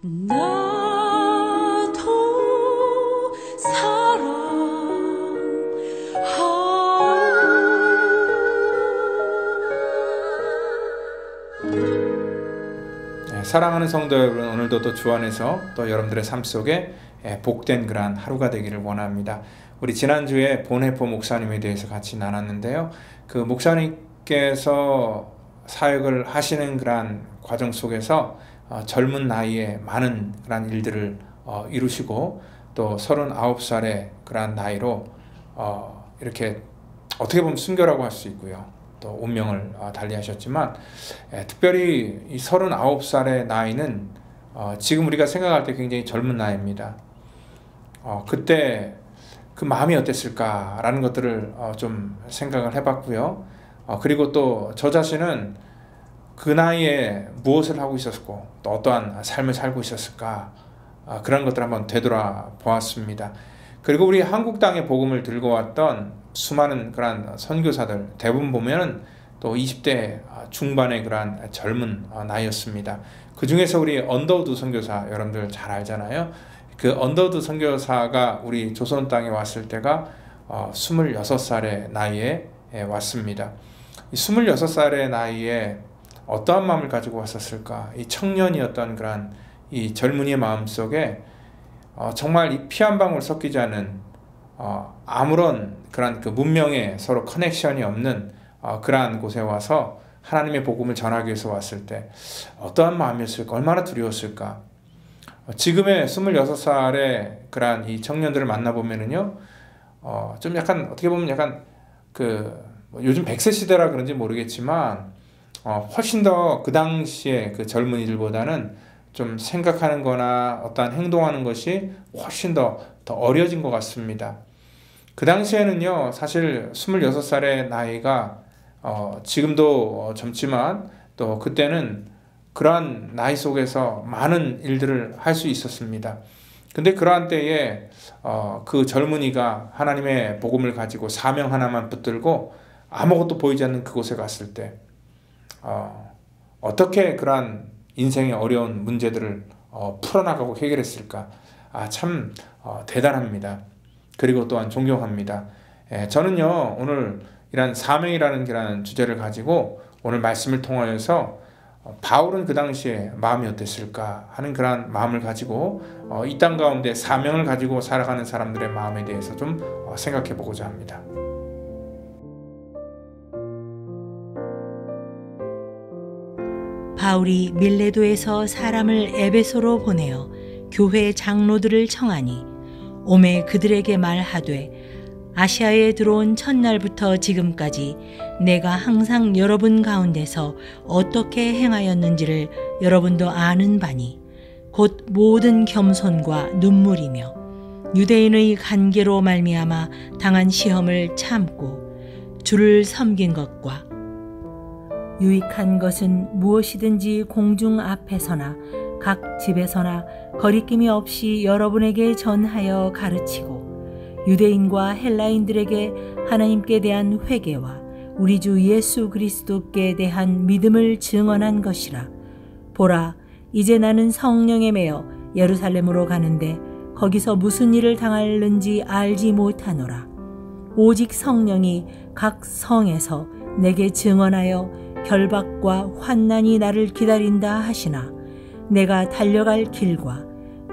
나도 사랑하는 성도 여러분, 오늘도 또 주 안에서 또 여러분들의 삶 속에 복된 그러한 하루가 되기를 원합니다. 우리 지난주에 본해포 목사님에 대해서 같이 나눴는데요. 그 목사님께서 사역을 하시는 그러한 과정 속에서 젊은 나이에 많은 그러한 일들을 이루시고 또 39살의 그러한 나이로 이렇게 어떻게 보면 순교라고 할 수 있고요. 또 운명을 달리하셨지만 특별히 이 39살의 나이는 지금 우리가 생각할 때 굉장히 젊은 나이입니다. 그때 그 마음이 어땠을까라는 것들을 좀 생각을 해봤고요. 그리고 또 저 자신은 그 나이에 무엇을 하고 있었고 또 어떠한 삶을 살고 있었을까, 그런 것들을 한번 되돌아보았습니다. 그리고 우리 한국 땅에 복음을 들고 왔던 수많은 그러한 선교사들 대부분 보면은 또 20대 중반의 그러한 젊은 나이였습니다. 그 중에서 우리 언더우드 선교사 여러분들 잘 알잖아요. 그 언더우드 선교사가 우리 조선 땅에 왔을 때가 26살의 나이에 왔습니다. 이 26살의 나이에 어떠한 마음을 가지고 왔었을까? 이 청년이었던 그러한 이 젊은이의 마음 속에 정말 이 피 한 방울 섞이지 않은 아무런 그런 그 문명에 서로 커넥션이 없는 그러한 곳에 와서 하나님의 복음을 전하기 위해서 왔을 때 어떠한 마음이었을까? 얼마나 두려웠을까? 지금의 26살의 그러한 이 청년들을 만나보면은요, 좀 약간 어떻게 보면 약간 요즘 100세 시대라 그런지 모르겠지만 훨씬 더 그 당시에 그 젊은이들보다는 좀 생각하는 거나 어떠한 행동하는 것이 훨씬 더 어려진 것 같습니다. 그 당시에는요, 사실 26살의 나이가 지금도 젊지만 또 그때는 그러한 나이 속에서 많은 일들을 할 수 있었습니다. 근데 그러한 때에 그 젊은이가 하나님의 복음을 가지고 사명 하나만 붙들고 아무것도 보이지 않는 그곳에 갔을 때 어떻게 그러한 인생의 어려운 문제들을 풀어나가고 해결했을까? 참 대단합니다. 그리고 또한 존경합니다. 저는요, 오늘 이런 사명이라는 그런 주제를 가지고 오늘 말씀을 통하여서 바울은 그 당시에 마음이 어땠을까 하는 그런 마음을 가지고 이 땅 가운데 사명을 가지고 살아가는 사람들의 마음에 대해서 좀 생각해 보고자 합니다. 바울이 밀레도에서 사람을 에베소로 보내어 교회 장로들을 청하니 오매 그들에게 말하되 아시아에 들어온 첫날부터 지금까지 내가 항상 여러분 가운데서 어떻게 행하였는지를 여러분도 아는 바니 곧 모든 겸손과 눈물이며 유대인의 간계로 말미암아 당한 시험을 참고 주를 섬긴 것과 유익한 것은 무엇이든지 공중 앞에서나 각 집에서나 거리낌이 없이 여러분에게 전하여 가르치고 유대인과 헬라인들에게 하나님께 대한 회개와 우리 주 예수 그리스도께 대한 믿음을 증언한 것이라. 보라, 이제 나는 성령에 매여 예루살렘으로 가는데 거기서 무슨 일을 당할는지 알지 못하노라. 오직 성령이 각 성에서 내게 증언하여 결박과 환난이 나를 기다린다 하시나 내가 달려갈 길과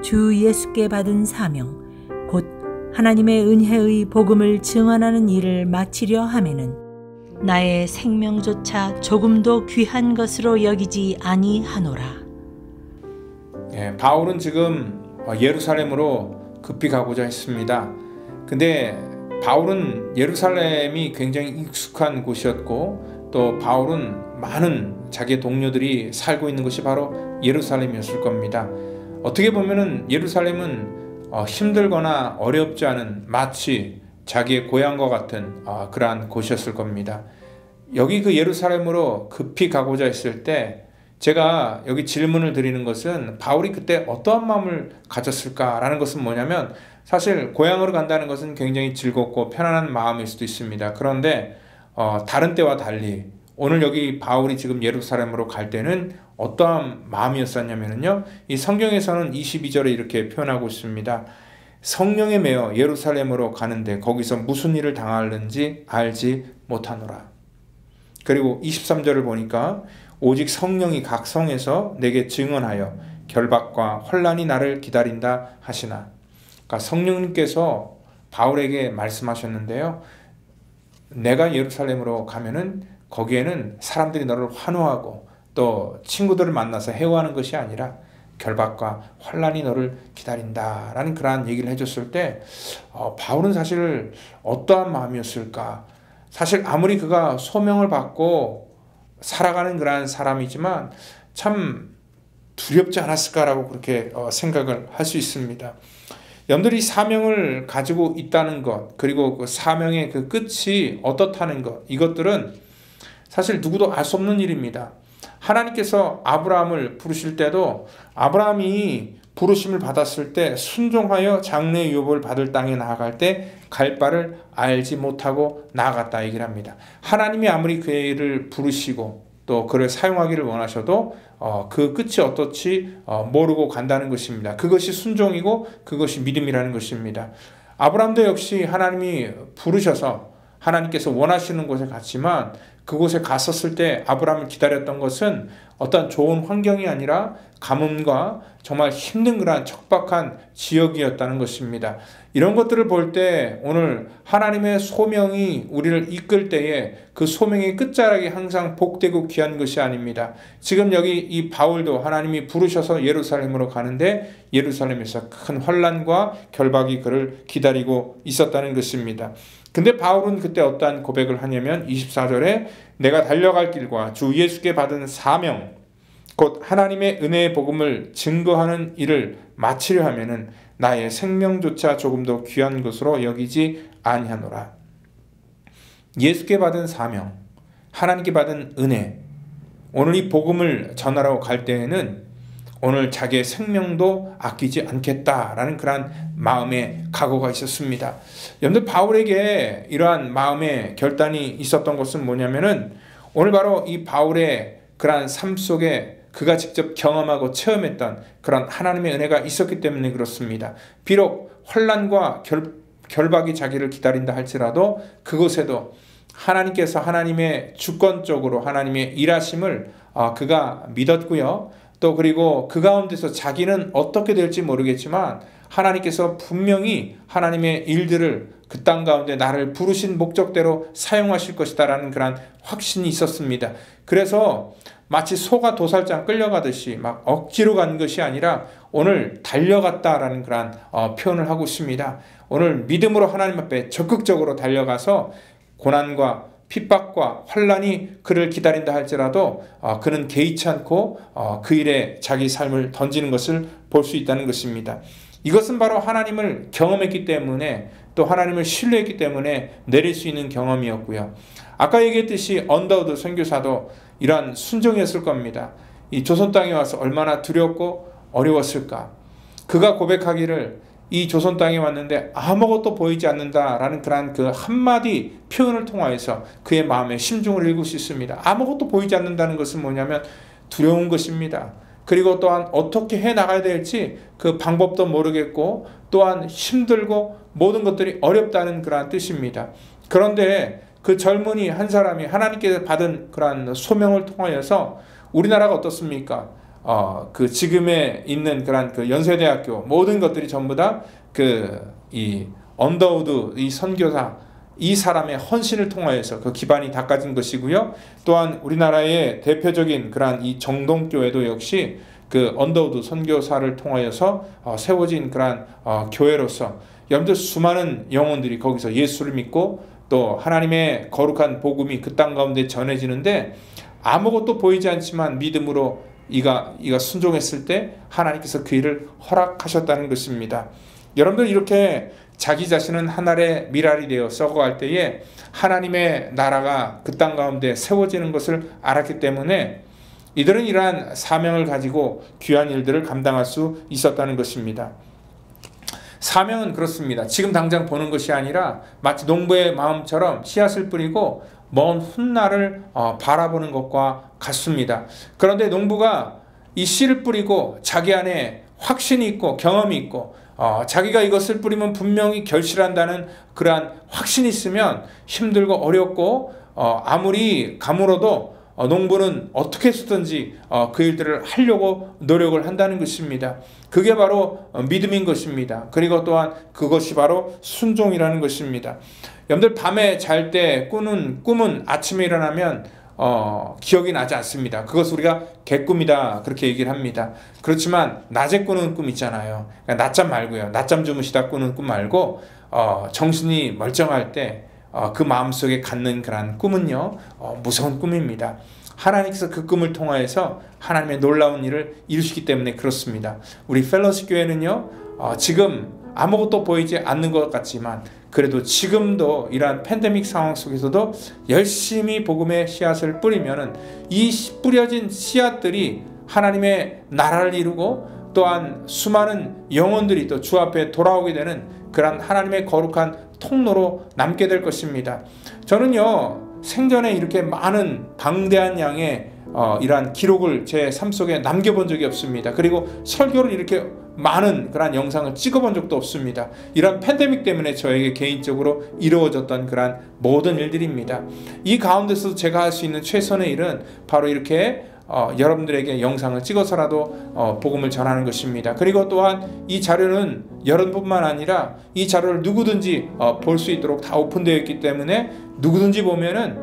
주 예수께 받은 사명 곧 하나님의 은혜의 복음을 증언하는 일을 마치려 하매는 나의 생명조차 조금도 귀한 것으로 여기지 아니하노라. 바울은 지금 예루살렘으로 급히 가고자 했습니다. 근데 바울은 예루살렘이 굉장히 익숙한 곳이었고 또 바울은 많은 자기의 동료들이 살고 있는 곳이 바로 예루살렘이었을 겁니다. 어떻게 보면은 예루살렘은 힘들거나 어렵지 않은 마치 자기의 고향과 같은 그러한 곳이었을 겁니다. 여기 그 예루살렘으로 급히 가고자 했을 때 제가 여기 질문을 드리는 것은 바울이 그때 어떠한 마음을 가졌을까라는 것은 뭐냐면 사실 고향으로 간다는 것은 굉장히 즐겁고 편안한 마음일 수도 있습니다. 그런데 다른 때와 달리 오늘 여기 바울이 지금 예루살렘으로 갈 때는 어떠한 마음이었었냐면요, 이 성경에서는 22절에 이렇게 표현하고 있습니다. 성령에 매여 예루살렘으로 가는데 거기서 무슨 일을 당하는지 알지 못하노라. 그리고 23절을 보니까 오직 성령이 각 성에서 내게 증언하여 결박과 혼란이 나를 기다린다 하시나. 그러니까 성령님께서 바울에게 말씀하셨는데요, 내가 예루살렘으로 가면은 거기에는 사람들이 너를 환호하고 또 친구들을 만나서 해오하는 것이 아니라 결박과 환란이 너를 기다린다라는 그러한 얘기를 해줬을 때 바울은 사실 어떠한 마음이었을까. 사실 아무리 그가 소명을 받고 살아가는 그러한 사람이지만 참 두렵지 않았을까라고 그렇게 생각을 할 수 있습니다. 여러분들이 사명을 가지고 있다는 것, 그리고 그 사명의 그 끝이 어떻다는 것, 이것들은 사실 누구도 알 수 없는 일입니다. 하나님께서 아브라함을 부르실 때도 아브라함이 부르심을 받았을 때 순종하여 장래 유업을 받을 땅에 나아갈 때 갈 바를 알지 못하고 나아갔다 얘기를 합니다. 하나님이 아무리 그를 부르시고 또 그를 사용하기를 원하셔도 그 끝이 어떨지 모르고 간다는 것입니다. 그것이 순종이고 그것이 믿음이라는 것입니다. 아브라함도 역시 하나님이 부르셔서 하나님께서 원하시는 곳에 갔지만 그곳에 갔었을 때 아브라함을 기다렸던 것은 어떤 좋은 환경이 아니라 가뭄과 정말 힘든 그러한 척박한 지역이었다는 것입니다. 이런 것들을 볼 때 오늘 하나님의 소명이 우리를 이끌 때에 그 소명의 끝자락이 항상 복되고 귀한 것이 아닙니다. 지금 여기 이 바울도 하나님이 부르셔서 예루살렘으로 가는데 예루살렘에서 큰 환난과 결박이 그를 기다리고 있었다는 것입니다. 근데 바울은 그때 어떠한 고백을 하냐면 24절에 내가 달려갈 길과 주 예수께 받은 사명 곧 하나님의 은혜의 복음을 증거하는 일을 마치려 하면은 나의 생명조차 조금도 귀한 것으로 여기지 아니하노라. 예수께 받은 사명, 하나님께 받은 은혜, 오늘 이 복음을 전하러 갈 때에는 오늘 자기의 생명도 아끼지 않겠다라는 그러한 마음의 각오가 있었습니다. 여러분들 바울에게 이러한 마음의 결단이 있었던 것은 뭐냐면은 오늘 바로 이 바울의 그러한 삶 속에 그가 직접 경험하고 체험했던 그런 하나님의 은혜가 있었기 때문에 그렇습니다. 비록 환난과 결박이 자기를 기다린다 할지라도 그곳에도 하나님께서 하나님의 주권적으로 하나님의 일하심을 그가 믿었고요. 또 그리고 그 가운데서 자기는 어떻게 될지 모르겠지만 하나님께서 분명히 하나님의 일들을 그 땅 가운데 나를 부르신 목적대로 사용하실 것이다라는 그런 확신이 있었습니다. 그래서 마치 소가 도살장 끌려가듯이 막 억지로 간 것이 아니라 오늘 달려갔다라는 그런 표현을 하고 있습니다. 오늘 믿음으로 하나님 앞에 적극적으로 달려가서 고난과 핍박과 환난이 그를 기다린다 할지라도 그는 개의치 않고 그 일에 자기 삶을 던지는 것을 볼 수 있다는 것입니다. 이것은 바로 하나님을 경험했기 때문에 또 하나님을 신뢰했기 때문에 내릴 수 있는 경험이었고요. 아까 얘기했듯이 언더우드 선교사도 이러한 순종이었을 겁니다. 이 조선 땅에 와서 얼마나 두렵고 어려웠을까. 그가 고백하기를 이 조선 땅에 왔는데 아무것도 보이지 않는다라는 그런 그 한마디 표현을 통하여서 그의 마음의 심중을 읽을 수 있습니다. 아무것도 보이지 않는다는 것은 뭐냐면 두려운 것입니다. 그리고 또한 어떻게 해나가야 될지 그 방법도 모르겠고 또한 힘들고 모든 것들이 어렵다는 그런 뜻입니다. 그런데 그 젊은이 한 사람이 하나님께 받은 그런 소명을 통하여서 우리나라가 어떻습니까? 그 지금에 있는 그런 그 연세대학교 모든 것들이 전부 다 이 언더우드 이 선교사 이 사람의 헌신을 통하여서 그 기반이 닦아진 것이고요. 또한 우리나라의 대표적인 그러한 이 정동교회도 역시 그 언더우드 선교사를 통하여서 세워진 그러한 교회로서 여러분들 수많은 영혼들이 거기서 예수를 믿고 또 하나님의 거룩한 복음이 그 땅 가운데 전해지는데 아무것도 보이지 않지만 믿음으로 이가 순종했을 때 하나님께서 그 일을 허락하셨다는 것입니다. 여러분들 이렇게 자기 자신은 하늘의 미랄이 되어 썩어갈 때에 하나님의 나라가 그 땅 가운데 세워지는 것을 알았기 때문에 이들은 이러한 사명을 가지고 귀한 일들을 감당할 수 있었다는 것입니다. 사명은 그렇습니다. 지금 당장 보는 것이 아니라 마치 농부의 마음처럼 씨앗을 뿌리고 먼 훗날을 바라보는 것과 같습니다. 그런데 농부가 이 씨를 뿌리고 자기 안에 확신이 있고 경험이 있고 자기가 이것을 뿌리면 분명히 결실한다는 그러한 확신이 있으면 힘들고 어렵고 아무리 가물어도 농부는 어떻게 해서든지 그 일들을 하려고 노력을 한다는 것입니다. 그게 바로 믿음인 것입니다. 그리고 또한 그것이 바로 순종이라는 것입니다. 여러분들 밤에 잘 때 꾸는 꿈은 아침에 일어나면 기억이 나지 않습니다. 그것을 우리가 개꿈이다 그렇게 얘기를 합니다. 그렇지만 낮에 꾸는 꿈 있잖아요. 그러니까 낮잠 말고요. 낮잠 주무시다 꾸는 꿈 말고 정신이 멀쩡할 때 그 마음속에 갖는 그런 꿈은요 무서운 꿈입니다. 하나님께서 그 꿈을 통하여서 하나님의 놀라운 일을 이루시기 때문에 그렇습니다. 우리 펠로시 교회는요 지금 아무것도 보이지 않는 것 같지만 그래도 지금도 이러한 팬데믹 상황 속에서도 열심히 복음의 씨앗을 뿌리면은 이 뿌려진 씨앗들이 하나님의 나라를 이루고 또한 수많은 영혼들이 또 주 앞에 돌아오게 되는 그러한 하나님의 거룩한 통로로 남게 될 것입니다. 저는요 생전에 이렇게 많은 방대한 양의 이러한 기록을 제 삶 속에 남겨본 적이 없습니다. 그리고 설교를 이렇게 많은 그런 영상을 찍어본 적도 없습니다. 이런 팬데믹 때문에 저에게 개인적으로 이루어졌던 그런 모든 일들입니다. 이 가운데서 제가 할 수 있는 최선의 일은 바로 이렇게 여러분들에게 영상을 찍어서라도 복음을 전하는 것입니다. 그리고 또한 이 자료는 여러분뿐만 아니라 이 자료를 누구든지 볼 수 있도록 다 오픈되어 있기 때문에 누구든지 보면은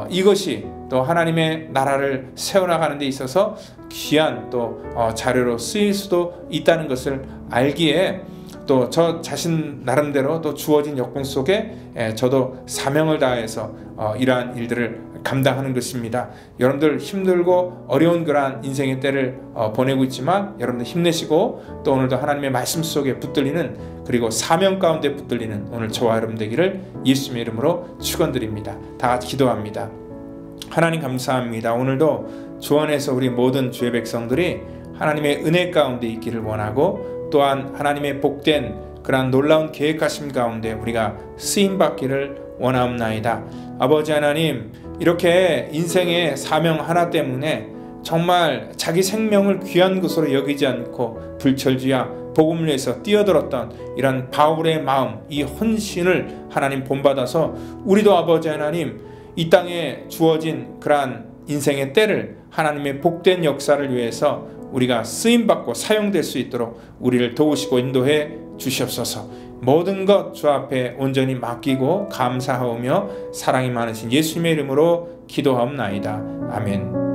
이것이 또 하나님의 나라를 세워나가는 데 있어서 귀한 또 자료로 쓰일 수도 있다는 것을 알기에 또 저 자신 나름대로 또 주어진 역공 속에 저도 사명을 다해서 이러한 일들을 감당하는 것입니다. 여러분들 힘들고 어려운 그러한 인생의 때를 보내고 있지만 여러분들 힘내시고 또 오늘도 하나님의 말씀 속에 붙들리는 그리고 사명 가운데 붙들리는 오늘 저와 여러분 되기를 예수님의 이름으로 축원드립니다. 다 같이 기도합니다. 하나님 감사합니다. 오늘도 주 안에서 우리 모든 주의 백성들이 하나님의 은혜 가운데 있기를 원하고 또한 하나님의 복된 그러한 놀라운 계획하심 가운데 우리가 쓰임받기를 원하옵나이다. 아버지 하나님 이렇게 인생의 사명 하나 때문에 정말 자기 생명을 귀한 것으로 여기지 않고 불철주야 복음을 위해서 뛰어들었던 이런 바울의 마음 이 헌신을 하나님 본받아서 우리도 아버지 하나님 이 땅에 주어진 그러한 인생의 때를 하나님의 복된 역사를 위해서 우리가 쓰임받고 사용될 수 있도록 우리를 도우시고 인도해 주시옵소서. 모든 것 주 앞에 온전히 맡기고 감사하오며 사랑이 많으신 예수님의 이름으로 기도하옵나이다. 아멘.